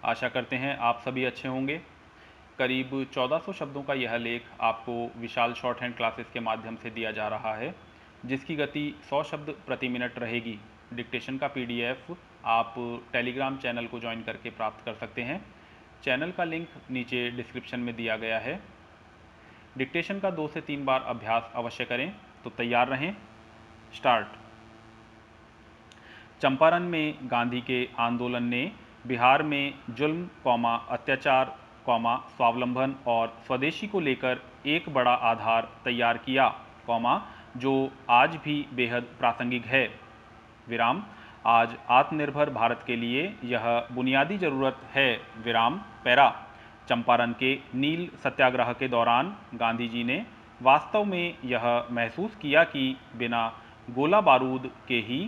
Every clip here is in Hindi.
आशा करते हैं आप सभी अच्छे होंगे। करीब 1400 शब्दों का यह लेख आपको विशाल शॉर्ट हैंड क्लासेस के माध्यम से दिया जा रहा है, जिसकी गति 100 शब्द प्रति मिनट रहेगी। डिक्टेशन का पीडीएफ आप टेलीग्राम चैनल को ज्वाइन करके प्राप्त कर सकते हैं। चैनल का लिंक नीचे डिस्क्रिप्शन में दिया गया है। डिक्टेशन का 2 से 3 बार अभ्यास अवश्य करें। तो तैयार रहें। स्टार्ट। चंपारण में गांधी के आंदोलन ने बिहार में जुल्म, अत्याचार, स्वावलंबन और स्वदेशी को लेकर एक बड़ा आधार तैयार किया, जो आज भी बेहद प्रासंगिक है। विराम। आज आत्मनिर्भर भारत के लिए यह बुनियादी जरूरत है। विराम पैरा। चंपारण के नील सत्याग्रह के दौरान गांधी जी ने वास्तव में यह महसूस किया कि बिना गोला बारूद के ही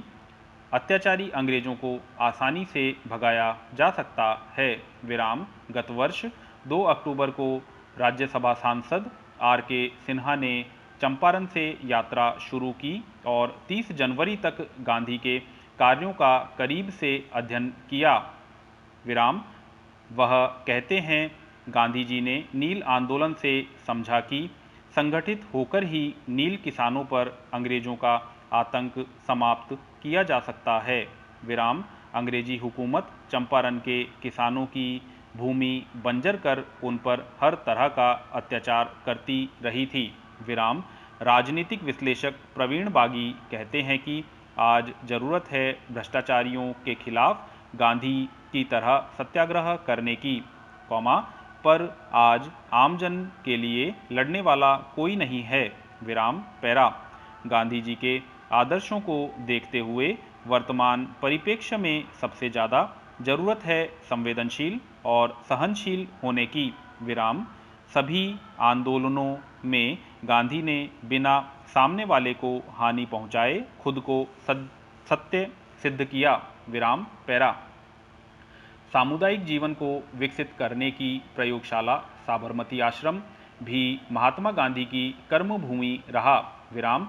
अत्याचारी अंग्रेजों को आसानी से भगाया जा सकता है। विराम। गत वर्ष 2 अक्टूबर को राज्यसभा सांसद आर के सिन्हा ने चंपारण से यात्रा शुरू की और 30 जनवरी तक गांधी के कार्यों का करीब से अध्ययन किया। विराम। वह कहते हैं, गांधी जी ने नील आंदोलन से समझा कि संगठित होकर ही नील किसानों पर अंग्रेजों का आतंक समाप्त किया जा सकता है। विराम। अंग्रेजी हुकूमत चंपारण के किसानों की भूमि बंजर कर उन पर हर तरह का अत्याचार करती रही थी। विराम। राजनीतिक विश्लेषक प्रवीण बागी कहते हैं कि आज जरूरत है भ्रष्टाचारियों के खिलाफ गांधी की तरह सत्याग्रह करने की, पर आज आमजन के लिए लड़ने वाला कोई नहीं है। विराम पैरा। गांधी जी के आदर्शों को देखते हुए वर्तमान परिप्रेक्ष्य में सबसे ज़्यादा जरूरत है संवेदनशील और सहनशील होने की। विराम। सभी आंदोलनों में गांधी ने बिना सामने वाले को हानि पहुंचाए खुद को सत्य सिद्ध किया। विराम पैरा। सामुदायिक जीवन को विकसित करने की प्रयोगशाला साबरमती आश्रम भी महात्मा गांधी की कर्मभूमि रहा। विराम।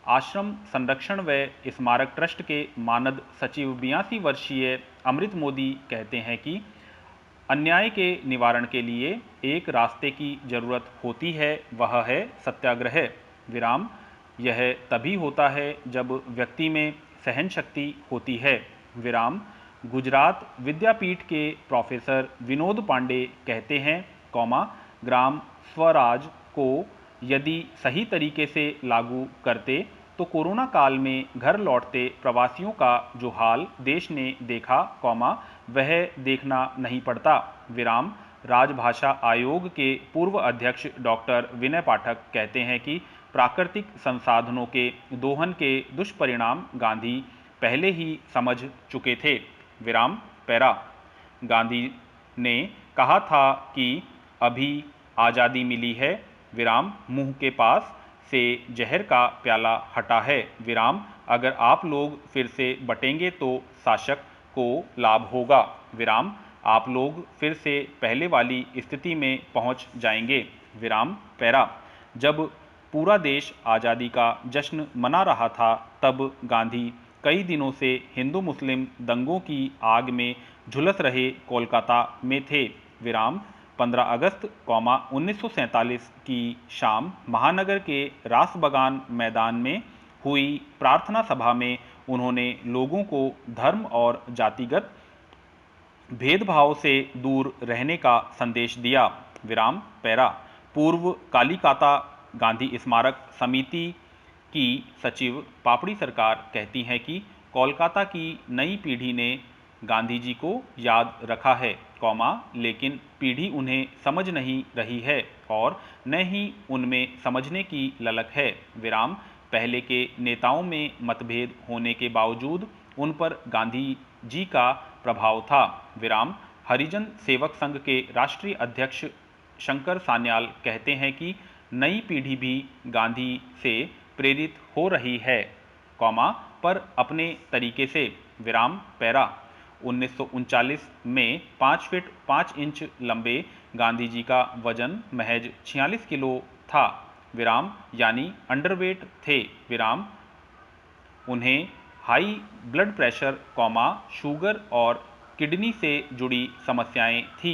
आश्रम संरक्षण व स्मारक ट्रस्ट के मानद सचिव 82 वर्षीय अमृत मोदी कहते हैं कि अन्याय के निवारण के लिए एक रास्ते की जरूरत होती है, वह है सत्याग्रह। विराम। यह तभी होता है जब व्यक्ति में सहन शक्ति होती है। विराम। गुजरात विद्यापीठ के प्रोफेसर विनोद पांडे कहते हैं, ग्राम स्वराज को यदि सही तरीके से लागू करते तो कोरोना काल में घर लौटते प्रवासियों का जो हाल देश ने देखा, वह देखना नहीं पड़ता। विराम। राजभाषा आयोग के पूर्व अध्यक्ष डॉक्टर विनय पाठक कहते हैं कि प्राकृतिक संसाधनों के दोहन के दुष्परिणाम गांधी पहले ही समझ चुके थे। विराम पैरा। गांधी ने कहा था कि अभी आज़ादी मिली है। विराम। मुंह के पास से जहर का प्याला हटा है। विराम। अगर आप लोग फिर से बटेंगे तो शासक को लाभ होगा। विराम। आप लोग फिर से पहले वाली स्थिति में पहुंच जाएंगे। विराम पैरा। जब पूरा देश आज़ादी का जश्न मना रहा था, तब गांधी कई दिनों से हिंदू मुस्लिम दंगों की आग में झुलस रहे कोलकाता में थे। विराम। 15 अगस्त 1947 की शाम महानगर के रासबगान मैदान में हुई प्रार्थना सभा में उन्होंने लोगों को धर्म और जातिगत भेदभाव से दूर रहने का संदेश दिया। विराम पैरा। पूर्व कालीकाता गांधी स्मारक समिति की सचिव पापड़ी सरकार कहती हैं कि कोलकाता की नई पीढ़ी ने गांधी जी को याद रखा है, लेकिन पीढ़ी उन्हें समझ नहीं रही है और न ही उनमें समझने की ललक है। विराम। पहले के नेताओं में मतभेद होने के बावजूद उन पर गांधी जी का प्रभाव था। विराम। हरिजन सेवक संघ के राष्ट्रीय अध्यक्ष शंकर सान्याल कहते हैं कि नई पीढ़ी भी गांधी से प्रेरित हो रही है, पर अपने तरीके से। विराम पैरा। 1939 में 5 फीट 5 इंच लंबे गांधी जी का वजन महज 46 किलो था। विराम। यानी अंडरवेट थे। विराम। उन्हें हाई ब्लड प्रेशर, शुगर और किडनी से जुड़ी समस्याएं थी।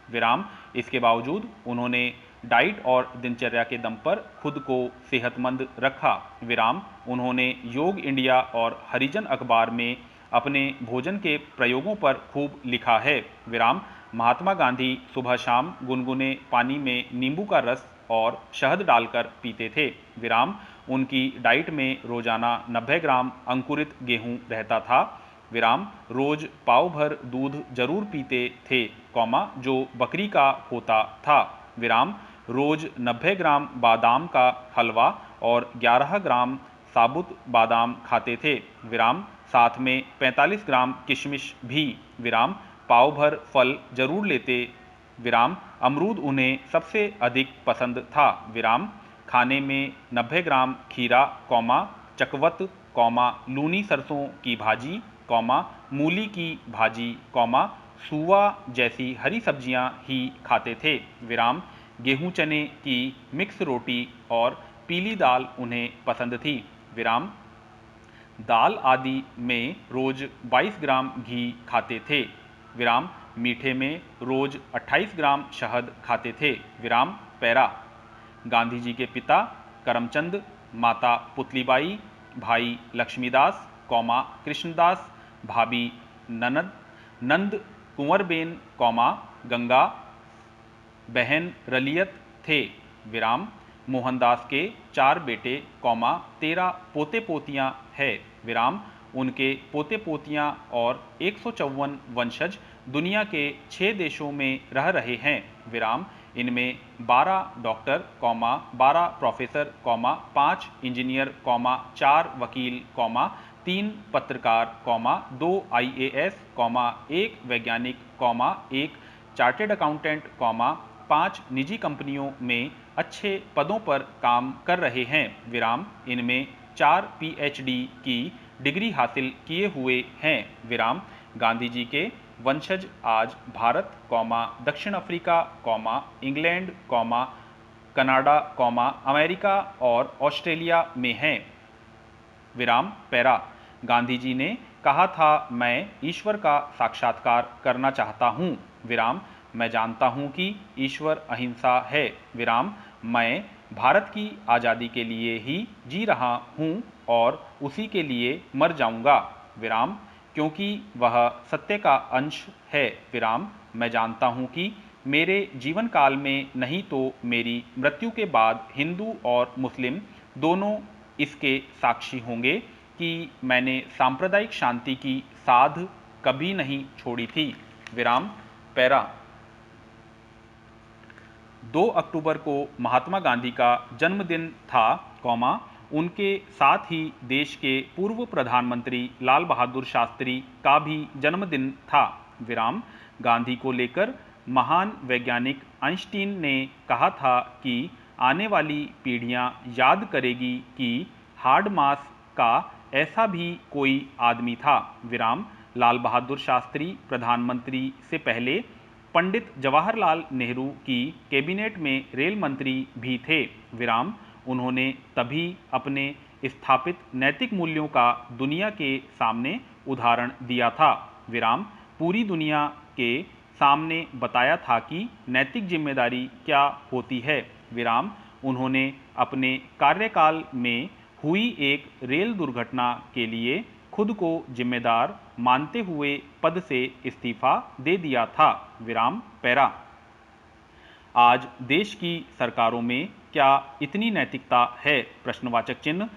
विराम। इसके बावजूद उन्होंने डाइट और दिनचर्या के दम पर खुद को सेहतमंद रखा। विराम। उन्होंने योग इंडिया और हरिजन अखबार में अपने भोजन के प्रयोगों पर खूब लिखा है। विराम। महात्मा गांधी सुबह शाम गुनगुने पानी में नींबू का रस और शहद डालकर पीते थे। विराम। उनकी डाइट में रोजाना 90 ग्राम अंकुरित गेहूं रहता था। विराम। रोज पाव भर दूध जरूर पीते थे, जो बकरी का होता था। विराम। रोज 90 ग्राम बादाम का हलवा और 11 ग्राम साबुत बादाम खाते थे। विराम। साथ में 45 ग्राम किशमिश भी। विराम। पाव भर फल जरूर लेते। विराम। अमरूद उन्हें सबसे अधिक पसंद था। विराम। खाने में 90 ग्राम खीरा, चकवत, लूनी सरसों की भाजी, मूली की भाजी, सूआ जैसी हरी सब्जियां ही खाते थे। विराम। गेहूं चने की मिक्स रोटी और पीली दाल उन्हें पसंद थी। विराम। दाल आदि में रोज 22 ग्राम घी खाते थे। विराम। मीठे में रोज 28 ग्राम शहद खाते थे। विराम। पैरा। गांधी जी के पिता करमचंद, माता पुतलीबाई, भाई लक्ष्मीदास, कृष्णदास, भाभी नंद कुंवरबेन, गंगा बहन रलियत थे। विराम। मोहनदास के 4 बेटे, 13 पोते पोतियां हैं। विराम। उनके पोते पोतियां और 154 वंशज दुनिया के 6 देशों में रह रहे हैं। विराम। इनमें 12 डॉक्टर, 12 प्रोफेसर, 5 इंजीनियर, 4 वकील, 3 पत्रकार, 2 IAS, 1 वैज्ञानिक, 1 चार्टेड अकाउंटेंट, 5 निजी कंपनियों में अच्छे पदों पर काम कर रहे हैं। विराम। इनमें 4 PhD की डिग्री हासिल किए हुए हैं। विराम। गांधी जी के वंशज आज भारत, दक्षिण अफ्रीका, इंग्लैंड, कनाडा, अमेरिका और ऑस्ट्रेलिया में हैं। विराम। पैरा। गांधी जी ने कहा था, मैं ईश्वर का साक्षात्कार करना चाहता हूं। विराम। मैं जानता हूं कि ईश्वर अहिंसा है। विराम। मैं भारत की आज़ादी के लिए ही जी रहा हूं और उसी के लिए मर जाऊंगा। विराम। क्योंकि वह सत्य का अंश है। विराम। मैं जानता हूं कि मेरे जीवन काल में नहीं तो मेरी मृत्यु के बाद हिंदू और मुस्लिम दोनों इसके साक्षी होंगे कि मैंने सांप्रदायिक शांति की साध कभी नहीं छोड़ी थी। विराम। पैरा। 2 अक्टूबर को महात्मा गांधी का जन्मदिन था, उनके साथ ही देश के पूर्व प्रधानमंत्री लाल बहादुर शास्त्री का भी जन्मदिन था। विराम। गांधी को लेकर महान वैज्ञानिक आइंस्टीन ने कहा था कि आने वाली पीढ़ियां याद करेगी कि हार्ड मास का ऐसा भी कोई आदमी था। विराम। लाल बहादुर शास्त्री प्रधानमंत्री से पहले पंडित जवाहरलाल नेहरू की कैबिनेट में रेल मंत्री भी थे। विराम। उन्होंने तभी अपने स्थापित नैतिक मूल्यों का दुनिया के सामने उदाहरण दिया था। विराम। पूरी दुनिया के सामने बताया था कि नैतिक जिम्मेदारी क्या होती है। विराम। उन्होंने अपने कार्यकाल में हुई एक रेल दुर्घटना के लिए खुद को जिम्मेदार मानते हुए पद से इस्तीफा दे दिया था। विराम। पैरा। आज देश की सरकारों में क्या इतनी नैतिकता है? प्रश्नवाचक चिन्ह।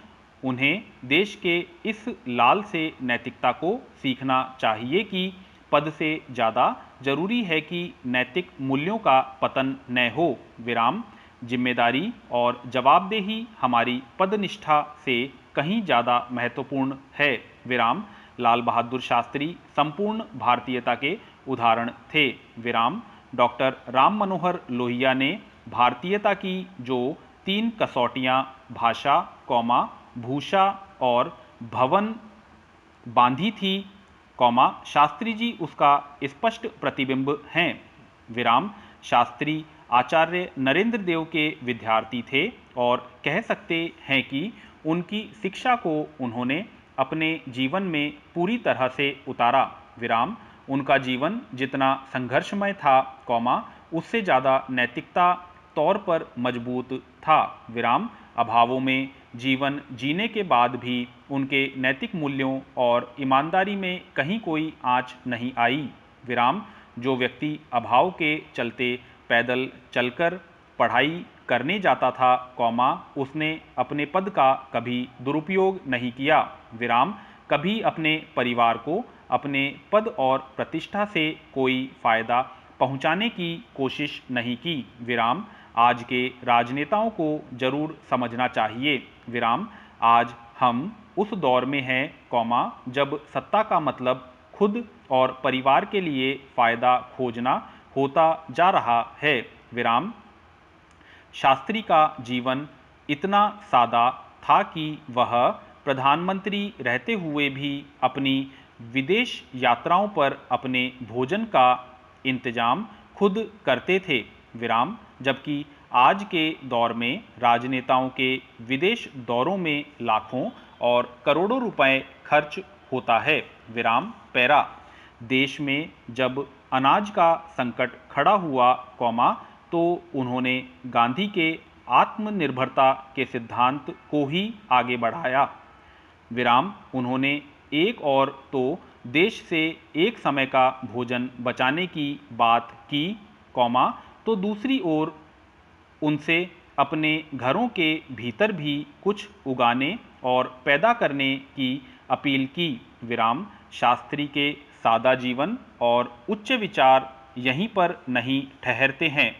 उन्हें देश के इस लाल से नैतिकता को सीखना चाहिए कि पद से ज़्यादा जरूरी है कि नैतिक मूल्यों का पतन न हो। विराम। जिम्मेदारी और जवाबदेही हमारी पदनिष्ठा से कहीं ज़्यादा महत्वपूर्ण है। विराम। लाल बहादुर शास्त्री संपूर्ण भारतीयता के उदाहरण थे। विराम। डॉक्टर राम मनोहर लोहिया ने भारतीयता की जो 3 कसौटियां भाषा, भूषा और भवन बांधी थी, शास्त्री जी उसका स्पष्ट प्रतिबिंब हैं। विराम। शास्त्री आचार्य नरेंद्र देव के विद्यार्थी थे और कह सकते हैं कि उनकी शिक्षा को उन्होंने अपने जीवन में पूरी तरह से उतारा। विराम। उनका जीवन जितना संघर्षमय था, उससे ज़्यादा नैतिकता तौर पर मजबूत था। विराम। अभावों में जीवन जीने के बाद भी उनके नैतिक मूल्यों और ईमानदारी में कहीं कोई आंच नहीं आई। विराम। जो व्यक्ति अभाव के चलते पैदल चलकर पढ़ाई करने जाता था, उसने अपने पद का कभी दुरुपयोग नहीं किया। विराम। कभी अपने परिवार को अपने पद और प्रतिष्ठा से कोई फायदा पहुंचाने की कोशिश नहीं की। विराम। आज के राजनेताओं को जरूर समझना चाहिए। विराम। आज हम उस दौर में हैं, जब सत्ता का मतलब खुद और परिवार के लिए फायदा खोजना होता जा रहा है। विराम। शास्त्री का जीवन इतना सादा था कि वह प्रधानमंत्री रहते हुए भी अपनी विदेश यात्राओं पर अपने भोजन का इंतजाम खुद करते थे। विराम। जबकि आज के दौर में राजनेताओं के विदेश दौरों में लाखों और करोड़ों रुपए खर्च होता है। विराम। पैरा। देश में जब अनाज का संकट खड़ा हुआ, तो उन्होंने गांधी के आत्मनिर्भरता के सिद्धांत को ही आगे बढ़ाया। विराम। उन्होंने एक और तो देश से एक समय का भोजन बचाने की बात की, तो दूसरी ओर उनसे अपने घरों के भीतर भी कुछ उगाने और पैदा करने की अपील की। विराम। शास्त्री के सादा जीवन और उच्च विचार यहीं पर नहीं ठहरते हैं,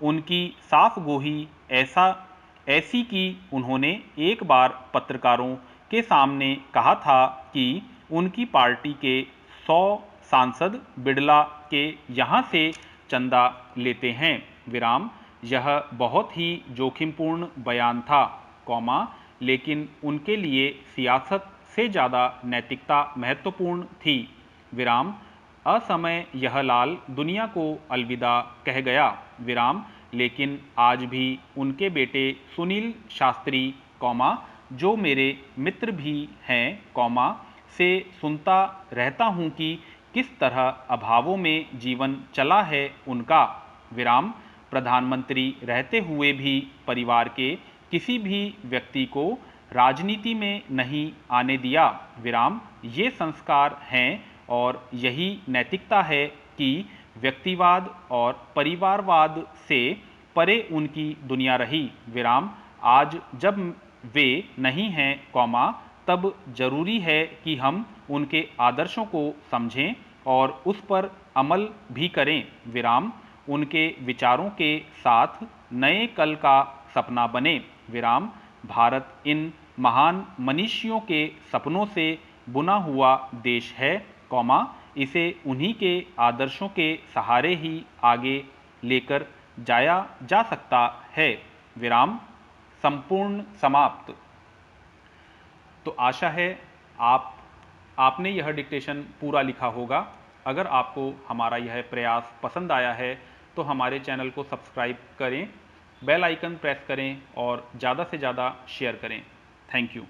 उनकी साफ गोही ऐसी कि उन्होंने एक बार पत्रकारों के सामने कहा था कि उनकी पार्टी के 100 सांसद बिड़ला के यहाँ से चंदा लेते हैं। विराम। यह बहुत ही जोखिमपूर्ण बयान था, लेकिन उनके लिए सियासत से ज़्यादा नैतिकता महत्वपूर्ण थी। विराम। असमय यह लाल दुनिया को अलविदा कह गया। विराम। लेकिन आज भी उनके बेटे सुनील शास्त्री, जो मेरे मित्र भी हैं, से सुनता रहता हूं कि किस तरह अभावों में जीवन चला है उनका। विराम। प्रधानमंत्री रहते हुए भी परिवार के किसी भी व्यक्ति को राजनीति में नहीं आने दिया। विराम। ये संस्कार हैं और यही नैतिकता है कि व्यक्तिवाद और परिवारवाद से परे उनकी दुनिया रही। विराम। आज जब वे नहीं हैं, तब जरूरी है कि हम उनके आदर्शों को समझें और उस पर अमल भी करें। विराम। उनके विचारों के साथ नए कल का सपना बने। विराम। भारत इन महान मनीषियों के सपनों से बुना हुआ देश है, इसे उन्हीं के आदर्शों के सहारे ही आगे लेकर जाया जा सकता है। विराम। संपूर्ण समाप्त। तो आशा है आपने यह डिक्टेशन पूरा लिखा होगा। अगर आपको हमारा यह प्रयास पसंद आया है तो हमारे चैनल को सब्सक्राइब करें, बेल आइकन प्रेस करें और ज़्यादा से ज़्यादा शेयर करें। Thank you.